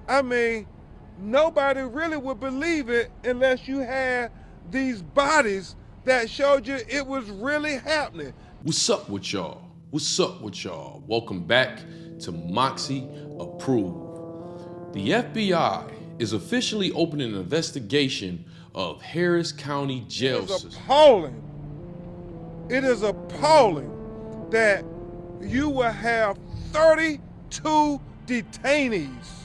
I mean, nobody really would believe it unless you had these bodies that showed you it was really happening. What's up with y'all? What's up with y'all? Welcome back to Moxy Approved. The FBI is officially opening an investigation of Harris County jail system. It is appalling that you will have 32 detainees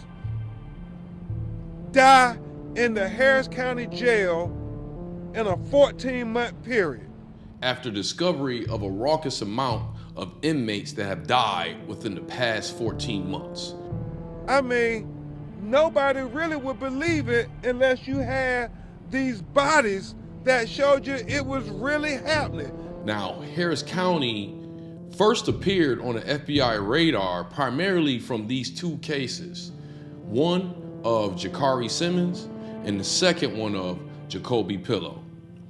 die in the Harris County jail in a 14-month period. After discovery of a raucous amount of inmates that have died within the past 14 months. I mean, nobody really would believe it unless you had these bodies that showed you it was really happening. Now, Harris County first appeared on the FBI radar primarily from these two cases. One of Jaquaree Simmons and the second one of Jacoby Pillow.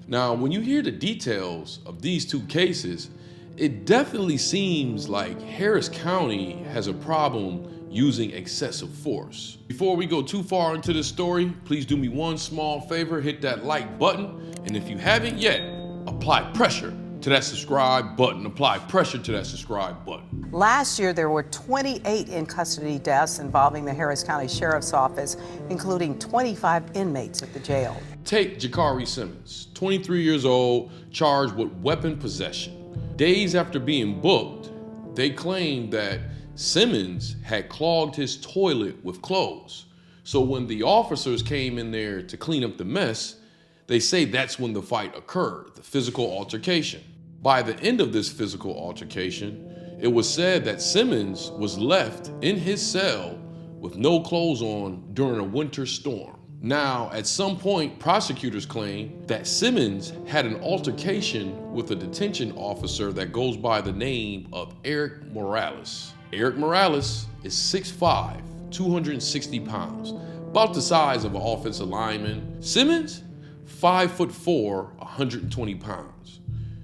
Now, when you hear the details of these two cases, it definitely seems like Harris County has a problem using excessive force. Before we go too far into this story, please do me one small favor, hit that like button, and if you haven't yet, apply pressure to that subscribe button. Apply pressure to that subscribe button. Last year, there were 28 in-custody deaths involving the Harris County Sheriff's Office, including 25 inmates at the jail. Take Jaquaree Simmons, 23 years old, charged with weapon possession. Days after being booked, they claimed that Simmons had clogged his toilet with clothes. So when the officers came in there to clean up the mess, they say that's when the fight occurred, the physical altercation. By the end of this physical altercation, it was said that Simmons was left in his cell with no clothes on during a winter storm. Now, at some point, prosecutors claim that Simmons had an altercation with a detention officer that goes by the name of Eric Morales. Eric Morales is 6'5", 260 pounds, about the size of an offensive lineman. Simmons, 5'4", 120 pounds.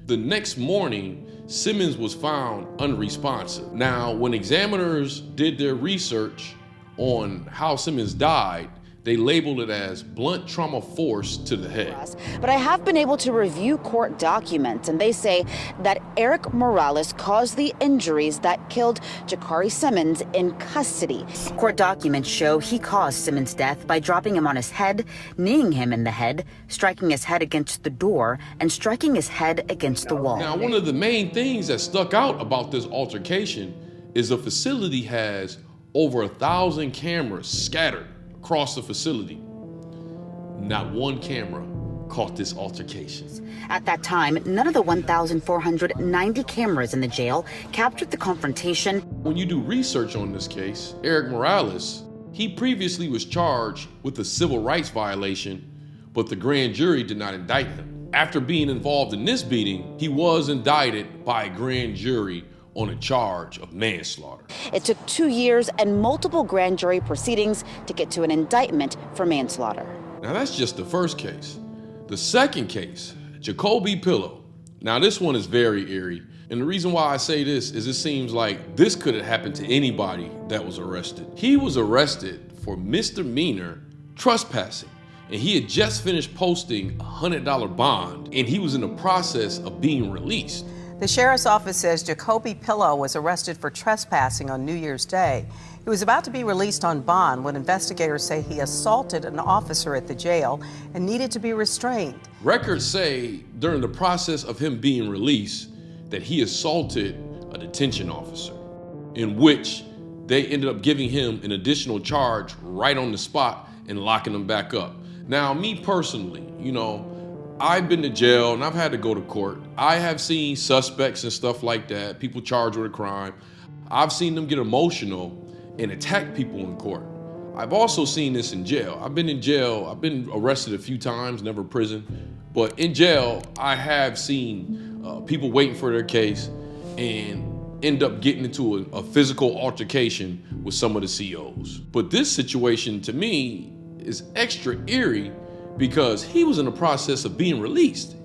The next morning, Simmons was found unresponsive. Now, when examiners did their research on how Simmons died, they labeled it as blunt trauma force to the head. But I have been able to review court documents, and they say that Eric Morales caused the injuries that killed Jaquaree Simmons in custody. Court documents show he caused Simmons' death by dropping him on his head, kneeing him in the head, striking his head against the door, and striking his head against the wall. Now, one of the main things that stuck out about this altercation is the facility has over 1,000 cameras scattered across the facility. Not one camera caught this altercation. At that time, none of the 1,490 cameras in the jail captured the confrontation. When you do research on this case, Eric Morales, he previously was charged with a civil rights violation, but the grand jury did not indict him. After being involved in this beating, he was indicted by a grand jury on a charge of manslaughter. It took 2 years and multiple grand jury proceedings to get to an indictment for manslaughter. Now that's just the first case. The second case, Jacoby Pillow. Now this one is very eerie. And the reason why I say this is it seems like this could have happened to anybody that was arrested. He was arrested for misdemeanor trespassing. And he had just finished posting a $100 bond, and he was in the process of being released. The sheriff's office says Jacoby Pillow was arrested for trespassing on New Year's Day. He was about to be released on bond when investigators say he assaulted an officer at the jail and needed to be restrained. Records say during the process of him being released that he assaulted a detention officer, in which they ended up giving him an additional charge right on the spot and locking him back up. Now, me personally, I've been to jail and I've had to go to court. I have seen suspects and stuff like that, people charged with a crime. I've seen them get emotional and attack people in court. I've also seen this in jail. I've been in jail, I've been arrested a few times, never prison. But in jail, I have seen people waiting for their case and end up getting into a physical altercation with some of the COs. But this situation to me is extra eerie because he was in the process of being released.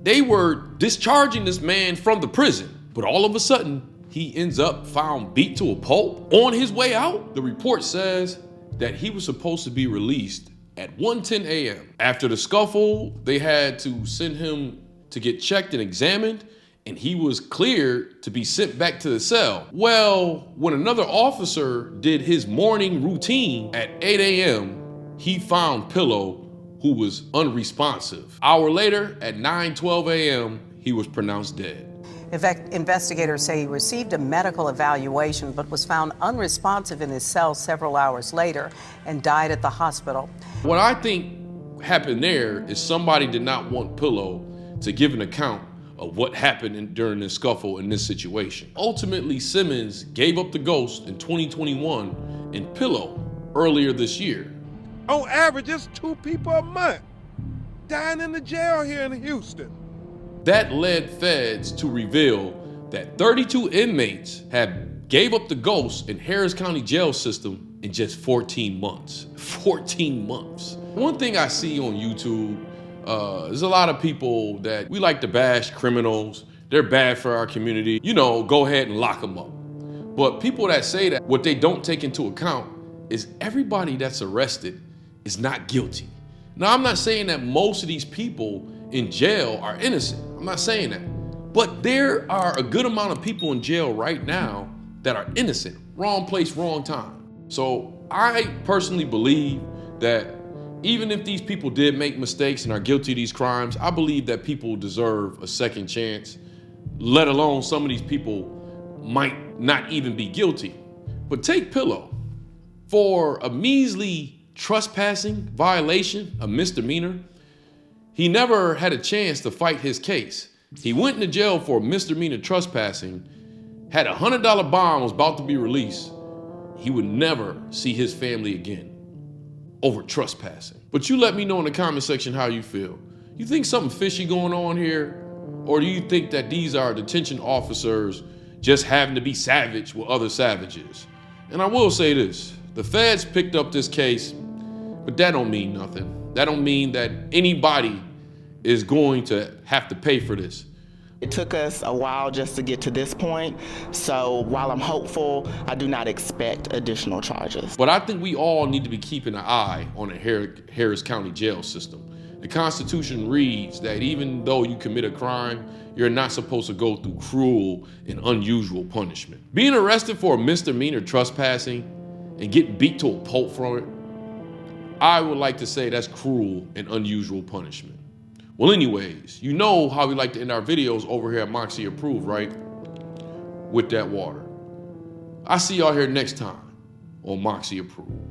They were discharging this man from the prison, but all of a sudden, he ends up found beat to a pulp on his way out. The report says that he was supposed to be released at 1:10 a.m. After the scuffle, they had to send him to get checked and examined, and he was cleared to be sent back to the cell. Well, when another officer did his morning routine at 8 a.m., he found Pillow, who was unresponsive. Hour later, at 9:12 a.m., he was pronounced dead. Investigators say he received a medical evaluation but was found unresponsive in his cell several hours later and died at the hospital. What I think happened there is somebody did not want Pillow to give an account of what happened during this scuffle in this situation. Ultimately, Simmons gave up the ghost in 2021 and Pillow earlier this year. On average, it's 2 people a month dying in the jail here in Houston. That led feds to reveal that 32 inmates have gave up the ghost in Harris County jail system in just 14 months. 14 months. One thing I see on YouTube, there's a lot of people that we like to bash criminals. They're bad for our community. You know, go ahead and lock them up. But people that say that, what they don't take into account is everybody that's arrested is not guilty. Now, I'm not saying that most of these people in jail are innocent. I'm not saying that. But there are a good amount of people in jail right now that are innocent. Wrong place, wrong time. So I personally believe that even if these people did make mistakes and are guilty of these crimes, I believe that people deserve a second chance, let alone some of these people might not even be guilty. But take Pillow. For a measly trespassing violation, a misdemeanor, he never had a chance to fight his case. He went into jail for misdemeanor trespassing, had a $100 bond, was about to be released. He would never see his family again over trespassing. But you let me know in the comment section how you feel. You think something fishy going on here? Or do you think that these are detention officers just having to be savage with other savages? And I will say this, the feds picked up this case, but that don't mean nothing. That don't mean that anybody is going to have to pay for this. It took us a while just to get to this point, so while I'm hopeful, I do not expect additional charges. But I think we all need to be keeping an eye on the Harris County jail system. The Constitution reads that even though you commit a crime, you're not supposed to go through cruel and unusual punishment. Being arrested for a misdemeanor trespassing and getting beat to a pulp from it, I would like to say that's cruel and unusual punishment. Well, anyways, you know how we like to end our videos over here at Moxy Approved, right? With that water. I see y'all here next time on Moxy Approved.